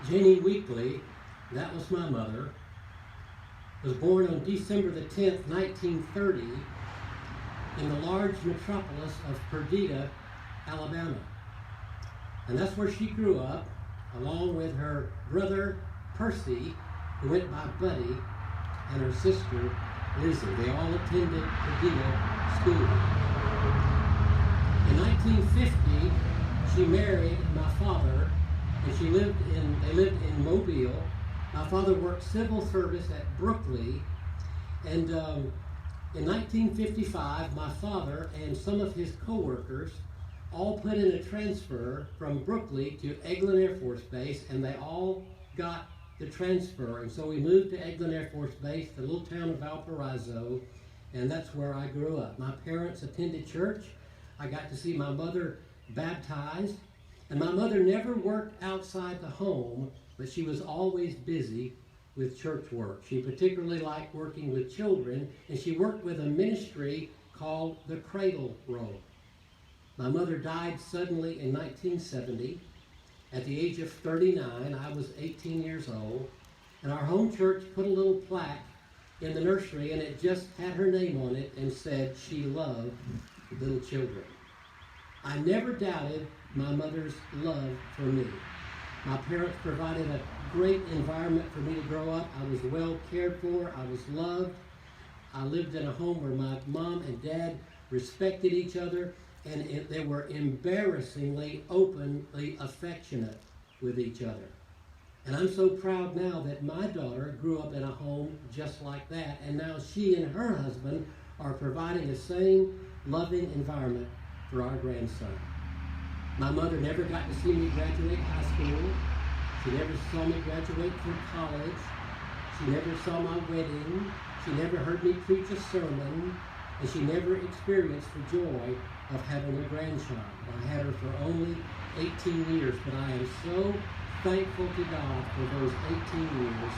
Janie Weekly, that was my mother, was born on December the 10th, 1930, in the large metropolis of Perdita, Alabama. And that's where she grew up, along with her brother Percy, who went by Buddy, and her sister Lizzie. They all attended Perdita School. In 1950, she married my father, and they lived in Mobile. My father worked civil service at Brooklyn, and in 1955, my father and some of his co-workers all put in a transfer from Brooklyn to Eglin Air Force Base, and they all got the transfer. And so we moved to Eglin Air Force Base, the little town of Valparaiso, and that's where I grew up. My parents attended church. I got to see my mother baptized, and my mother never worked outside the home, but she was always busy with church work. She particularly liked working with children, and she worked with a ministry called the Cradle Roll. My mother died suddenly in 1970. At the age of 39, I was 18 years old, and our home church put a little plaque in the nursery, and it just had her name on it and said she loved little children. I never doubted my mother's love for me. My parents provided a great environment for me to grow up. I was well cared for. I was loved. I lived in a home where my mom and dad respected each other, and they were embarrassingly, openly affectionate with each other. And I'm so proud now that my daughter grew up in a home just like that, and now she and her husband are providing the same loving environment for our grandson. My mother never got to see me graduate high school. She never saw me graduate from college. She never saw my wedding. She never heard me preach a sermon. And she never experienced the joy of having a grandchild. I had her for only 18 years, but I am so thankful to God for those 18 years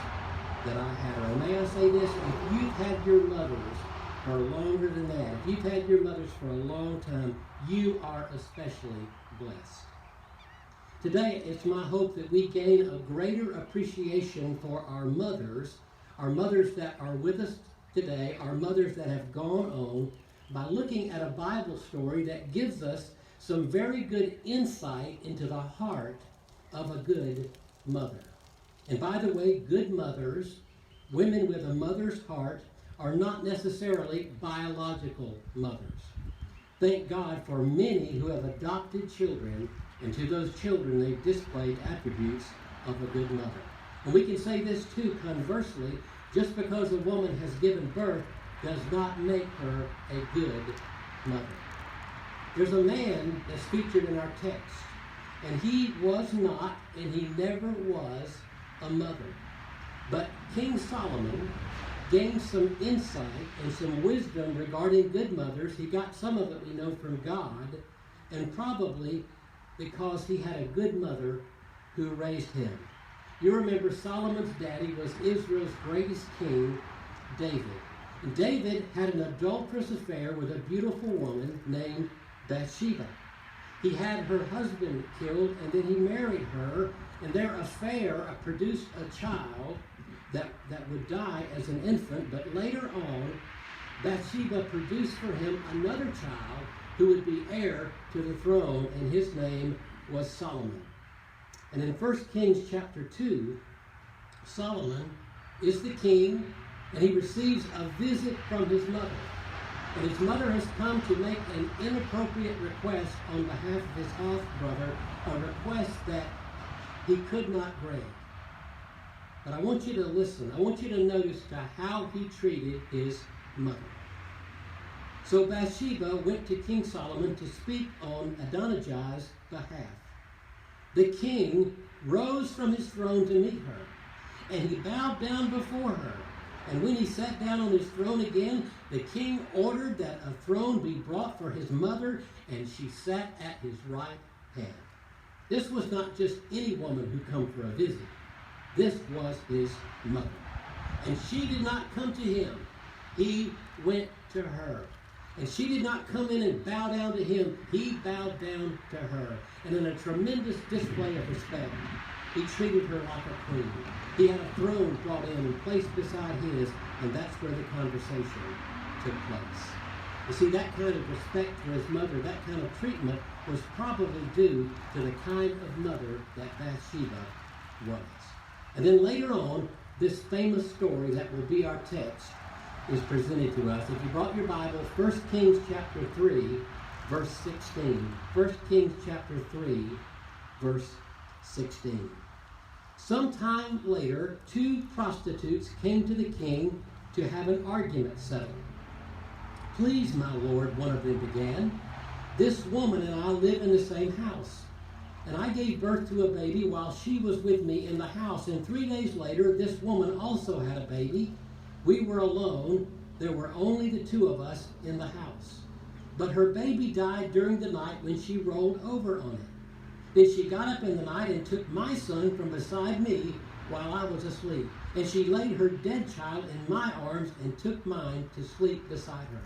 that I had her. And may I say this, if you've had your mothers for longer than that, if you've had your mothers for a long time, you are especially blessed. Today, it's my hope that we gain a greater appreciation for our mothers that are with us today, our mothers that have gone on, by looking at a Bible story that gives us some very good insight into the heart of a good mother. And by the way, good mothers, women with a mother's heart, are not necessarily biological mothers. Thank God for many who have adopted children, and to those children they've displayed attributes of a good mother. And we can say this too, conversely, just because a woman has given birth does not make her a good mother. There's a man that's featured in our text, and he was not, and he never was, a mother. But King Solomon gained some insight and some wisdom regarding good mothers. He got some of it, we know, from God, and probably because he had a good mother who raised him. You remember Solomon's daddy was Israel's greatest king, David. And David had an adulterous affair with a beautiful woman named Bathsheba. He had her husband killed, and then he married her, and their affair produced a child that would die as an infant, but later on, Bathsheba produced for him another child who would be heir to the throne, and his name was Solomon. And in 1 Kings chapter 2, Solomon is the king, and he receives a visit from his mother. And his mother has come to make an inappropriate request on behalf of his half-brother, a request that he could not grant. But I want you to listen. I want you to notice to how he treated his mother. So Bathsheba went to King Solomon to speak on Adonijah's behalf. The king rose from his throne to meet her, and he bowed down before her. And when he sat down on his throne again, the king ordered that a throne be brought for his mother, and she sat at his right hand. This was not just any woman who come for a visit. This was his mother. And she did not come to him. He went to her. And she did not come in and bow down to him. He bowed down to her. And in a tremendous display of respect, He treated her like a queen. He had a throne brought in and placed beside his, and that's where the conversation took place. You see, that kind of respect for his mother, that kind of treatment was probably due to the kind of mother that Bathsheba was. And then later on, this famous story that will be our text is presented to us. If you brought your Bible, 1 Kings chapter 3, verse 16. 1 Kings chapter 3, verse 16. Sometime later, two prostitutes came to the king to have an argument settled. "Please, my lord," one of them began, "this woman and I live in the same house. And I gave birth to a baby while she was with me in the house. And 3 days later, this woman also had a baby. We were alone. There were only the two of us in the house. But her baby died during the night when she rolled over on it. Then she got up in the night and took my son from beside me while I was asleep. And she laid her dead child in my arms and took mine to sleep beside her.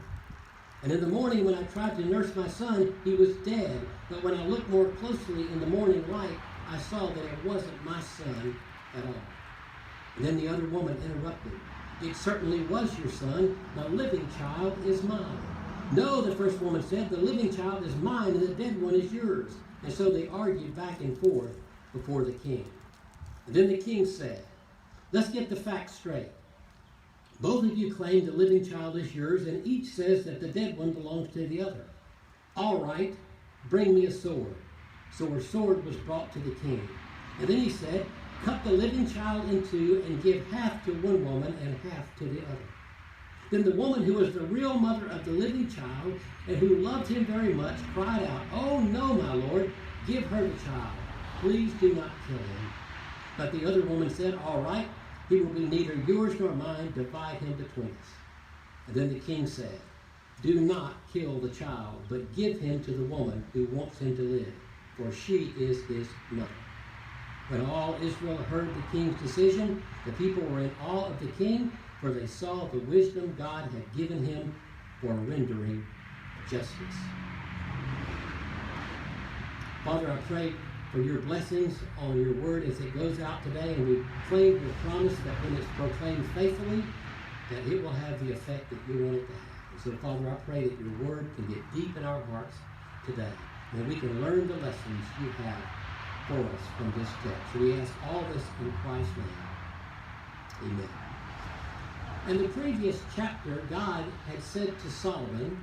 And in the morning when I tried to nurse my son, he was dead. But when I looked more closely in the morning light, I saw that it wasn't my son at all." And then the other woman interrupted. "It certainly was your son. The living child is mine." "No," the first woman said, "the living child is mine and the dead one is yours." And so they argued back and forth before the king. And then the king said, "Let's get the facts straight. Both of you claim the living child is yours, and each says that the dead one belongs to the other. All right, bring me a sword." So a sword was brought to the king. And then he said, "Cut the living child in two and give half to one woman and half to the other." Then the woman who was the real mother of the living child and who loved him very much cried out, "Oh no, my lord, give her the child. Please do not kill him." But the other woman said, "All right, he will be neither yours nor mine. Divide him between us." And then the king said, "Do not kill the child, but give him to the woman who wants him to live, for she is his mother." When all Israel heard the king's decision, the people were in awe of the king, for they saw the wisdom God had given him for rendering justice. Father, I pray for your blessings on your word as it goes out today, and we claim your promise that when it's proclaimed faithfully, that it will have the effect that you want it to have. And so, Father, I pray that your word can get deep in our hearts today, and that we can learn the lessons you have for us from this text. So we ask all this in Christ's name. Amen. In the previous chapter, God had said to Solomon,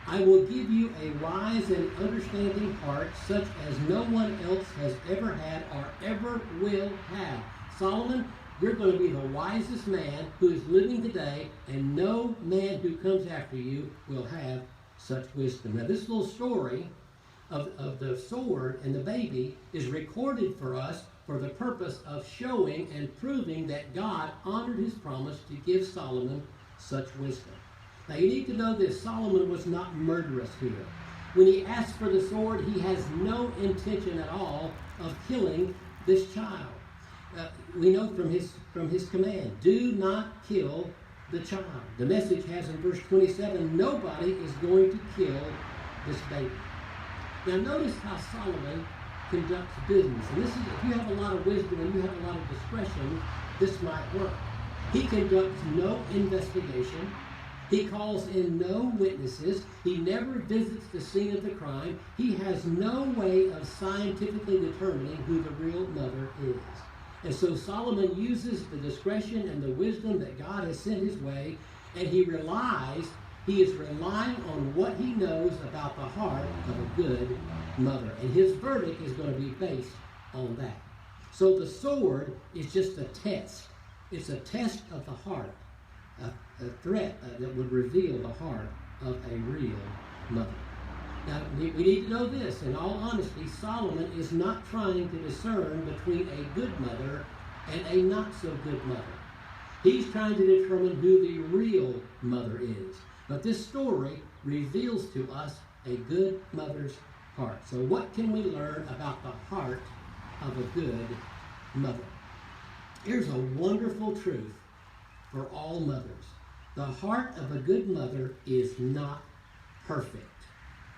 "I will give you a wise and understanding heart such as no one else has ever had or ever will have." Solomon, you're going to be the wisest man who is living today, and no man who comes after you will have such wisdom. Now, this little story of the sword and the baby is recorded for us for the purpose of showing and proving that God honored his promise to give Solomon such wisdom. Now, you need to know this. Solomon was not murderous here. When he asked for the sword, he has no intention at all of killing this child. We know from his command, do not kill the child. The Message has in verse 27, nobody is going to kill this baby. Now, notice how Solomon conducts business. And this is, if you have a lot of wisdom and you have a lot of discretion, this might work. He conducts no investigation. He calls in no witnesses. He never visits the scene of the crime. He has no way of scientifically determining who the real mother is. And so Solomon uses the discretion and the wisdom that God has sent his way, and he is relying on what he knows about the heart of a good mother. And his verdict is going to be based on that. So the sword is just a test. It's a test of the heart, a threat that would reveal the heart of a real mother. Now, we need to know this. In all honesty, Solomon is not trying to discern between a good mother and a not-so-good mother. He's trying to determine who the real mother is. But this story reveals to us a good mother's heart. So what can we learn about the heart of a good mother? Here's a wonderful truth for all mothers. The heart of a good mother is not perfect.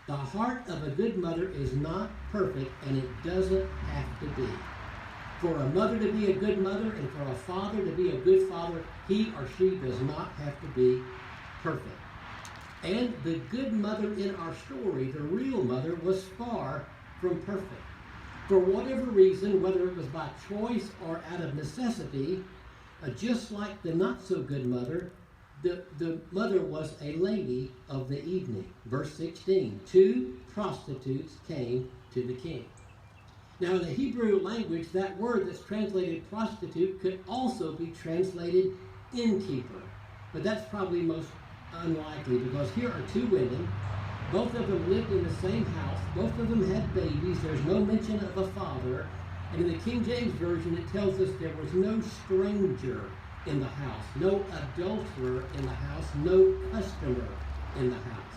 The heart of a good mother is not perfect, and it doesn't have to be. For a mother to be a good mother and for a father to be a good father, he or she does not have to be perfect. And the good mother in our story, the real mother, was far from perfect. For whatever reason, whether it was by choice or out of necessity, just like the not-so-good mother, the mother was a lady of the evening. Verse 16, 2 prostitutes came to the king. Now, in the Hebrew language, that word that's translated prostitute could also be translated innkeeper. But that's probably most unlikely, because here are 2 women. Both of them lived in the same house. Both of them had babies. There's no mention of a father. And in the King James Version, it tells us there was no stranger in the house, no adulterer in the house, no customer in the house.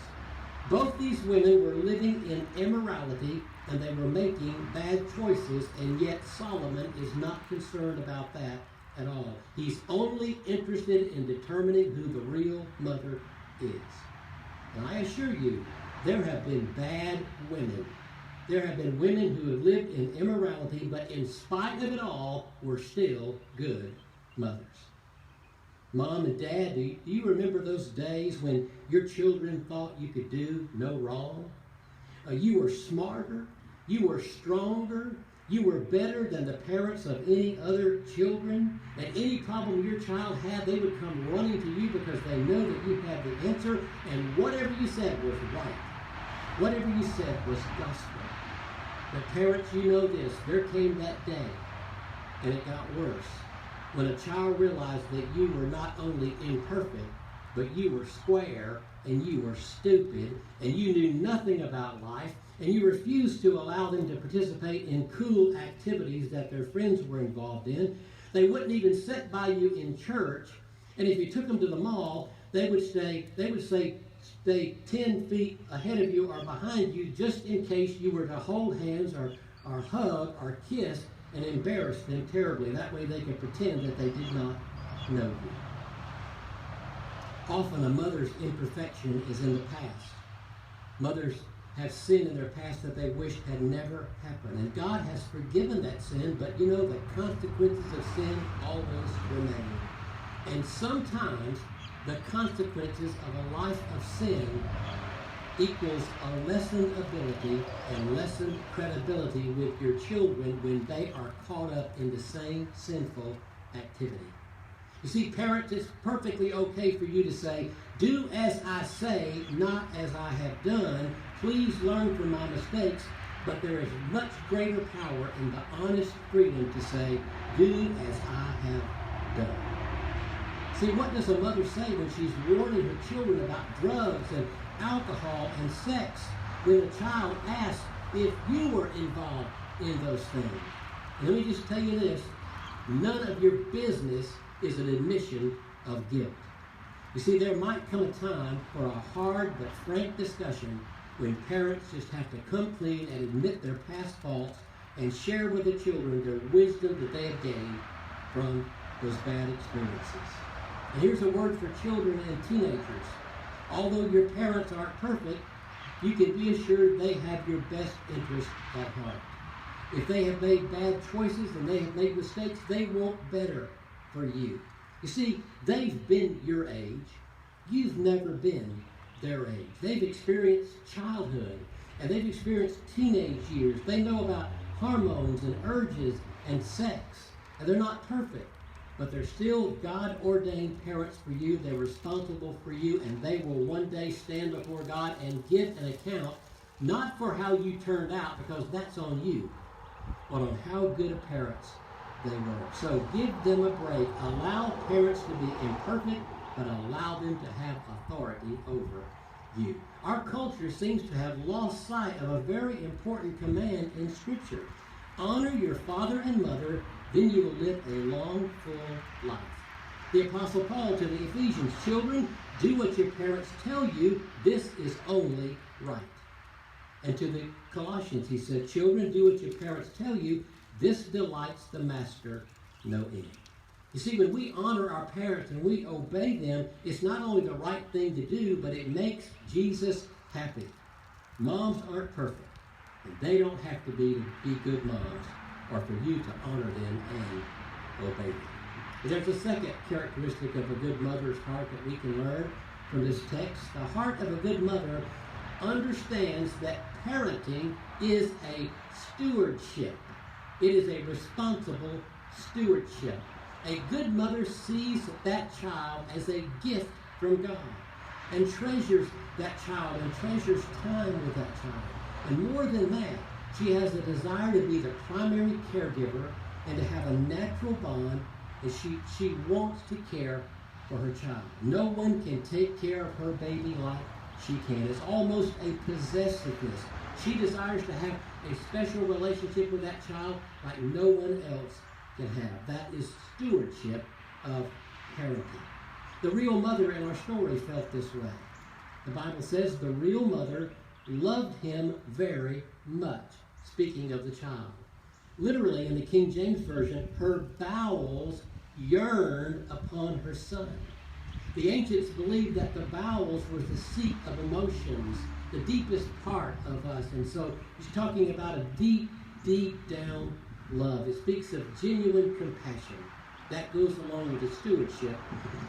Both these women were living in immorality, and they were making bad choices, and yet Solomon is not concerned about that at all. He's only interested in determining who the real mother is. And I assure you, there have been bad women. There have been women who have lived in immorality, but in spite of it all, were still good mothers. Mom and Dad, do you remember those days when your children thought you could do no wrong? You were smarter, you were stronger, you were better than the parents of any other children, and any problem your child had, they would come running to you because they know that you had the answer, and whatever you said was right. Whatever you said was gospel. But parents, you know this, there came that day, and it got worse, when a child realized that you were not only imperfect, but you were square, and you were stupid, and you knew nothing about life, and you refused to allow them to participate in cool activities that their friends were involved in. They wouldn't even sit by you in church, and if you took them to the mall, they would stay 10 feet ahead of you or behind you, just in case you were to hold hands or hug or kiss and embarrass them terribly. That way they could pretend that they did not know you. Often a mother's imperfection is in the past. Mothers have sin in their past that they wished had never happened. And God has forgiven that sin, but you know the consequences of sin always remain. And sometimes the consequences of a life of sin equals a lessened ability and lessened credibility with your children when they are caught up in the same sinful activity. You see, parents, it's perfectly okay for you to say, do as I say, not as I have done. Please learn from my mistakes. But there is much greater power in the honest freedom to say, do as I have done. See, what does a mother say when she's warning her children about drugs and alcohol and sex when a child asks if you were involved in those things? And let me just tell you this, none of your business is an admission of guilt. You see, there might come a time for a hard but frank discussion when parents just have to come clean and admit their past faults and share with the children their wisdom that they have gained from those bad experiences. And here's a word for children and teenagers. Although your parents aren't perfect, you can be assured they have your best interest at heart. If they have made bad choices and they have made mistakes, they want better for you. You see, they've been your age. You've never been their age. They've experienced childhood, and they've experienced teenage years. They know about hormones and urges and sex, and they're not perfect. But they're still God-ordained parents for you. They're responsible for you, and they will one day stand before God and give an account, not for how you turned out, because that's on you, but on how good of parents they were. So give them a break. Allow parents to be imperfect, but allow them to have authority over you. Our culture seems to have lost sight of a very important command in Scripture. Honor your father and mother, then you will live a long, full life. The Apostle Paul to the Ephesians, children, do what your parents tell you. This is only right. And to the Colossians, he said, children, do what your parents tell you. This delights the master no end. You see, when we honor our parents and we obey them, it's not only the right thing to do, but it makes Jesus happy. Moms aren't perfect, and they don't have to be good moms. or for you to honor them and obey them. But there's a second characteristic of a good mother's heart that we can learn from this text. The heart of a good mother understands that parenting is a stewardship. It is a responsible stewardship. A good mother sees that child as a gift from God and treasures that child and treasures time with that child. And more than that, she has a desire to be the primary caregiver and to have a natural bond, and she wants to care for her child. No one can take care of her baby like she can. It's almost a possessiveness. She desires to have a special relationship with that child like no one else can have. That is stewardship of parenting. The real mother in our story felt this way. The Bible says the real mother loved him very much, speaking of the child. Literally, in the King James Version, her bowels yearned upon her son. The ancients believed that the bowels was the seat of emotions, the deepest part of us. And so he's talking about a deep, deep down love. It speaks of genuine compassion. That goes along with the stewardship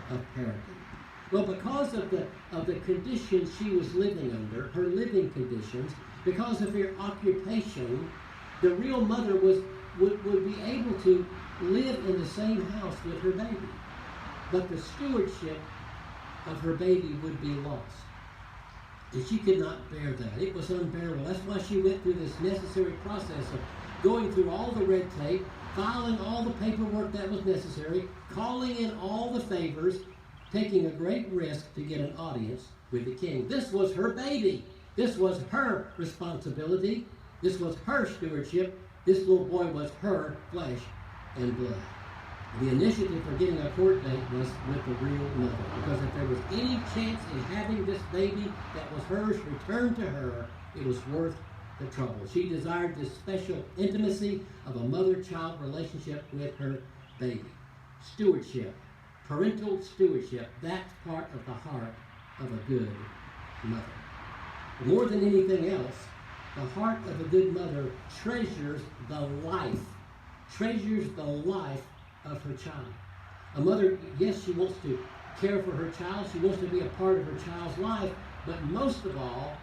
of parenting. Well, because of the conditions she was living under, her living conditions, because of her occupation, the real mother would be able to live in the same house with her baby. But the stewardship of her baby would be lost. And she could not bear that. It was unbearable. That's why she went through this necessary process of going through all the red tape, filing all the paperwork that was necessary, calling in all the favors, taking a great risk to get an audience with the king. This was her baby. This was her responsibility. This was her stewardship. This little boy was her flesh and blood. The initiative for getting a court date was with the real mother, because if there was any chance in having this baby that was hers returned to her, it was worth the trouble. She desired this special intimacy of a mother-child relationship with her baby. Stewardship, parental stewardship, that's part of the heart of a good mother. More than anything else, the heart of a good mother treasures the life of her child. A mother, yes, she wants to care for her child. She wants to be a part of her child's life. But most of all,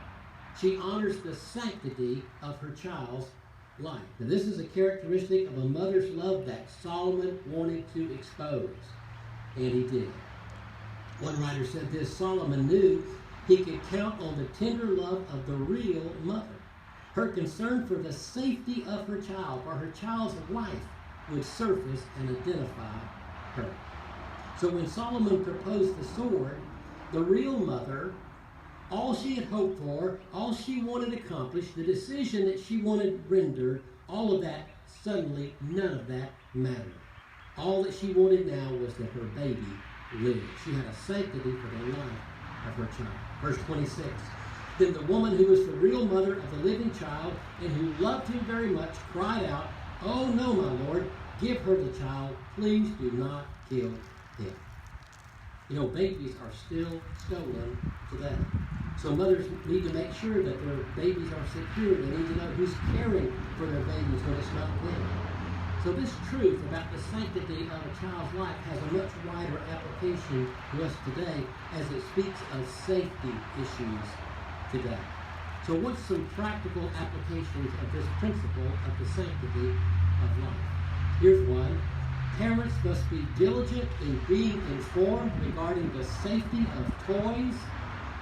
she honors the sanctity of her child's life. Now, this is a characteristic of a mother's love that Solomon wanted to expose. And he did. One writer said this: Solomon knew he could count on the tender love of the real mother. Her concern for the safety of her child, for her child's life, would surface and identify her. So when Solomon proposed the sword, the real mother, all she had hoped for, all she wanted accomplished, the decision that she wanted rendered, all of that, suddenly none of that mattered. All that she wanted now was that her baby lived. She had a sanctity for the life of her child. Verse 26. Then the woman who was the real mother of the living child and who loved him very much cried out, "Oh no, my Lord, give her the child. Please do not kill him." You know, babies are still stolen today. So mothers need to make sure that their babies are secure. They need to know who's caring for their babies when it's not them. So this truth about the sanctity of a child's life has a much wider application to us today as it speaks of safety issues today. So what's some practical applications of this principle of the sanctity of life? Here's one. Parents must be diligent in being informed regarding the safety of toys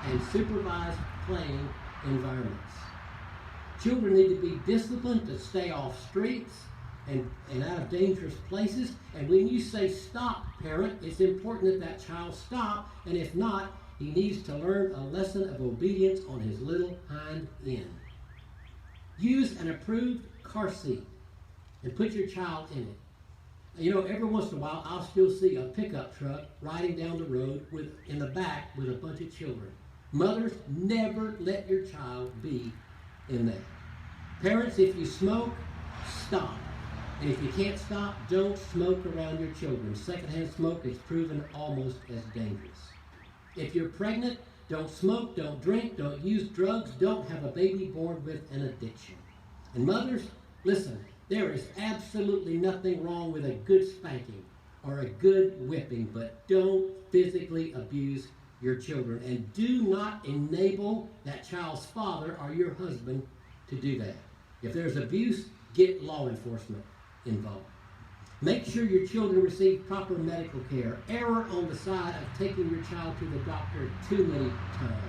and supervised playing environments. Children need to be disciplined to stay off streets and out of dangerous places. And when you say stop, parent, it's important that that child stop. And if not, he needs to learn a lesson of obedience on his little hind end. Use an approved car seat and put your child in it. You know, every once in a while, I'll still see a pickup truck riding down the road in the back with a bunch of children. Mothers, never let your child be in that. Parents, if you smoke, stop. And if you can't stop, don't smoke around your children. Secondhand smoke is proven almost as dangerous. If you're pregnant, don't smoke, don't drink, don't use drugs, don't have a baby born with an addiction. And mothers, listen, There is absolutely nothing wrong with a good spanking or a good whipping, but don't physically abuse your children. And do not enable that child's father or your husband to do that. If there's abuse, get law enforcement involved. Make sure your children receive proper medical care. Err on the side of taking your child to the doctor too many times.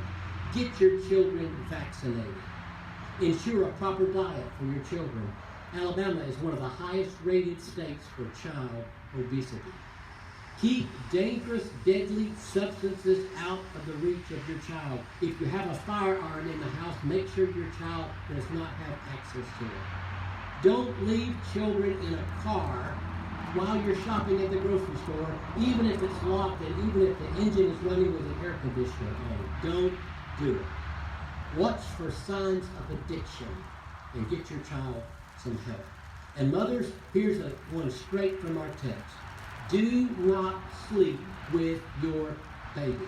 Get your children vaccinated. Ensure a proper diet for your children. Alabama is one of the highest rated states for child obesity. Keep dangerous, deadly substances out of the reach of your child. If you have a firearm in the house, make sure your child does not have access to it. Don't leave children in a car while you're shopping at the grocery store, even if it's locked and even if the engine is running with the air conditioner on. Don't do it. Watch for signs of addiction and get your child some help. And mothers, here's one straight from our text. Do not sleep with your baby.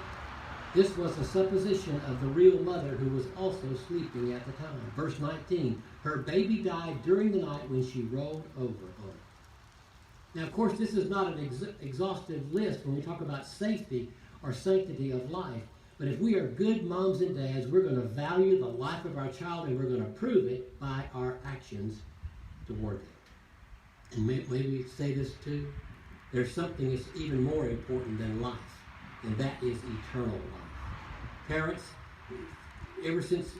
This was a supposition of the real mother who was also sleeping at the time. Verse 19, her baby died during the night when she rolled over on it. Now, of course, this is not an exhaustive list when we talk about safety or sanctity of life. But if we are good moms and dads, we're going to value the life of our child and we're going to prove it by our actions toward it. And maybe say this too. There's something that's even more important than life, and that is eternal life. Parents, ever since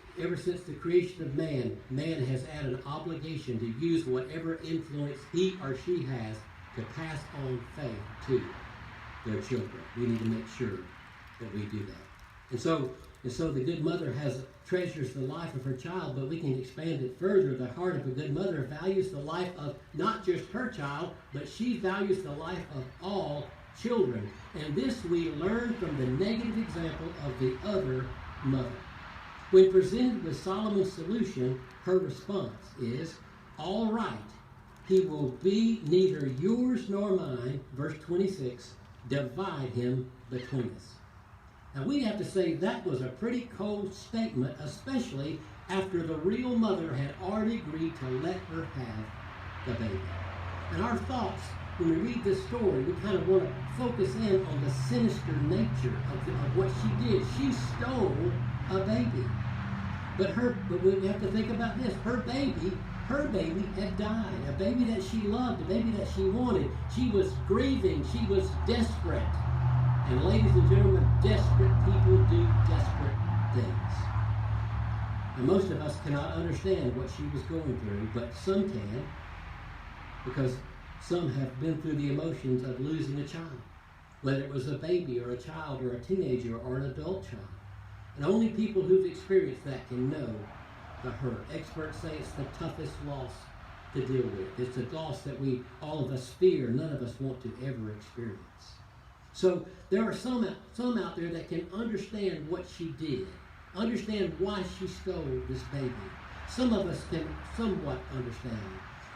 the creation of man has had an obligation to use whatever influence he or she has to pass on faith to their children. We need to make sure that we do that. And so the good mother treasures the life of her child, but we can expand it further. The heart of a good mother values the life of not just her child, but she values the life of all children. And this we learn from the negative example of the other mother. When presented with Solomon's solution, her response is, all right, he will be neither yours nor mine, verse 26, divide him between us. Now, we'd have to say that was a pretty cold statement, especially after the real mother had already agreed to let her have the baby. And our thoughts, when we read this story, we kind of want to focus in on the sinister nature of what she did. She stole a baby. But we have to think about this. Her baby had died. A baby that she loved, a baby that she wanted. She was grieving. She was desperate. And ladies and gentlemen, desperate people do desperate things. And most of us cannot understand what she was going through, but some can, because some have been through the emotions of losing a child, whether it was a baby or a child or a teenager or an adult child. And only people who've experienced that can know the hurt. Experts say it's the toughest loss to deal with. It's a loss that all of us fear, none of us want to ever experience. So there are some out there that can understand what she did, understand why she stole this baby. Some of us can somewhat understand.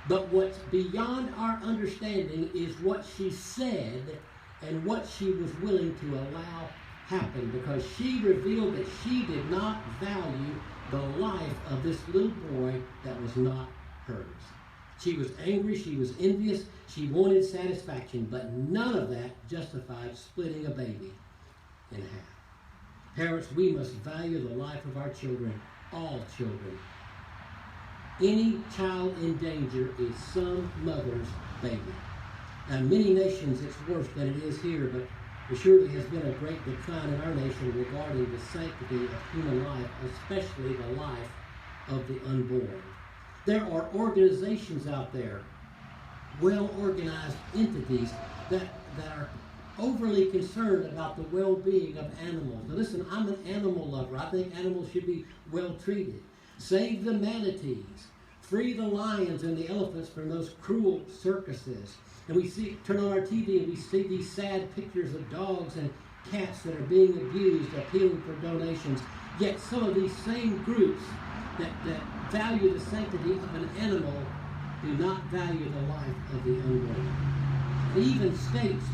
But what's beyond our understanding is what she said and what she was willing to allow happen, because she revealed that she did not value the life of this little boy that was not hers. She was angry, she was envious, she wanted satisfaction, but none of that justified splitting a baby in half. Parents, we must value the life of our children, all children. Any child in danger is some mother's baby. Now, in many nations it's worse than it is here, but there surely has been a great decline in our nation regarding the sanctity of human life, especially the life of the unborn. There are organizations out there, well-organized entities that are overly concerned about the well-being of animals. Now listen, I'm an animal lover. I think animals should be well-treated. Save the manatees. Free the lions and the elephants from those cruel circuses. And we turn on our TV and we see these sad pictures of dogs and cats that are being abused, appealing for donations. Yet some of these same groups that value the sanctity of an animal do not value the life of the unborn. And even states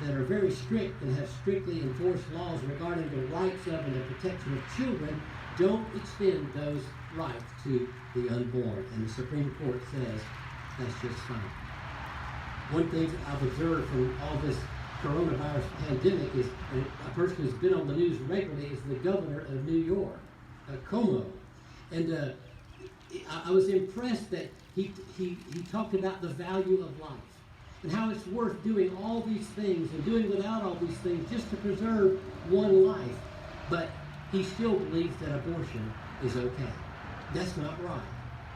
that are very strict and have strictly enforced laws regarding the rights of and the protection of children don't extend those rights to the unborn. And the Supreme Court says that's just fine. One thing I've observed from all this coronavirus pandemic is a person who's been on the news regularly is the governor of New York, Cuomo. And I was impressed that he talked about the value of life and how it's worth doing all these things and doing without all these things just to preserve one life. But he still believes that abortion is okay. That's not right,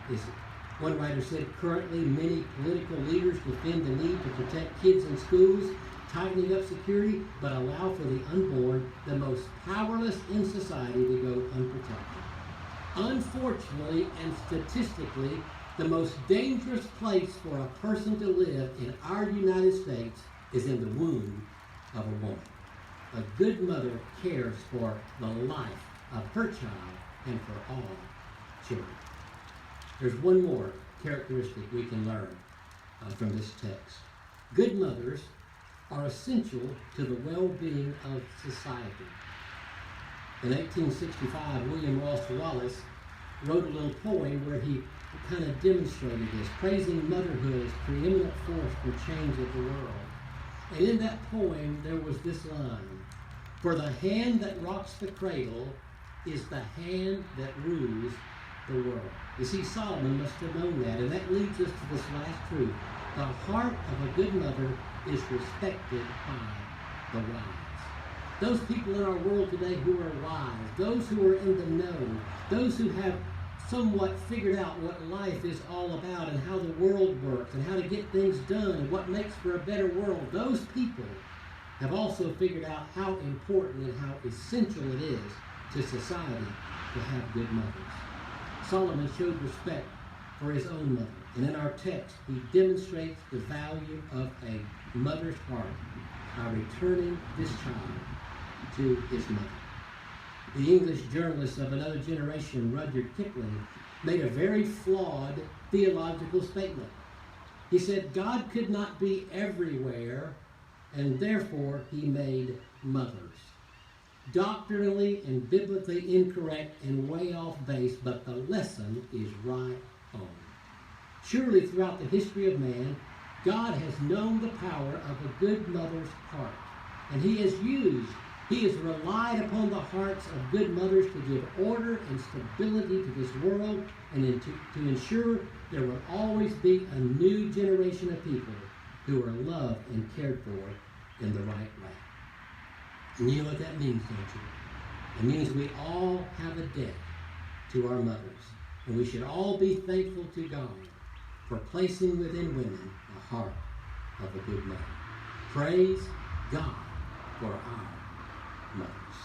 is it? One writer said, currently many political leaders defend the need to protect kids in schools, tightening up security, but allow for the unborn, the most powerless in society, to go unprotected. Unfortunately and statistically, the most dangerous place for a person to live in our United States is in the womb of a woman. A good mother cares for the life of her child and for all children. There's one more characteristic we can learn from this text. Good mothers are essential to the well-being of society. In 1865, William Ross Wallace wrote a little poem where he kind of demonstrated this, praising motherhood as preeminent force for change of the world. And in that poem, there was this line, "For the hand that rocks the cradle is the hand that rules the world." You see, Solomon must have known that, and that leads us to this last truth. The heart of a good mother is respected by the wise. Those people in our world today who are wise, those who are in the know, those who have somewhat figured out what life is all about and how the world works and how to get things done and what makes for a better world, those people have also figured out how important and how essential it is to society to have good mothers. Solomon showed respect for his own mother, and in our text, he demonstrates the value of a mother's heart by returning this child to his mother. The English journalist of another generation, Rudyard Kipling, made a very flawed theological statement. He said, God could not be everywhere, and therefore he made mothers. Doctrinally and biblically incorrect and way off base, but the lesson is right on. Surely throughout the history of man, God has known the power of a good mother's heart, and he has relied upon the hearts of good mothers to give order and stability to this world and to ensure there will always be a new generation of people who are loved and cared for in the right way. And you know what that means, don't you? It means we all have a debt to our mothers, and we should all be thankful to God for placing within women the heart of a good mother. Praise God for our mothers.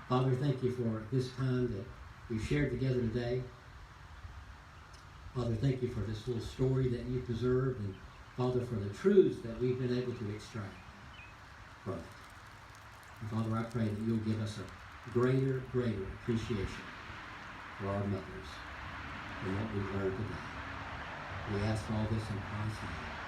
Father, thank you for this time that we've shared together today. Father, thank you for this little story that you preserved, and Father, for the truths that we've been able to extract from it. And Father, I pray that you'll give us a greater appreciation for our mothers and what we've learned today. We ask all this in Christ's name.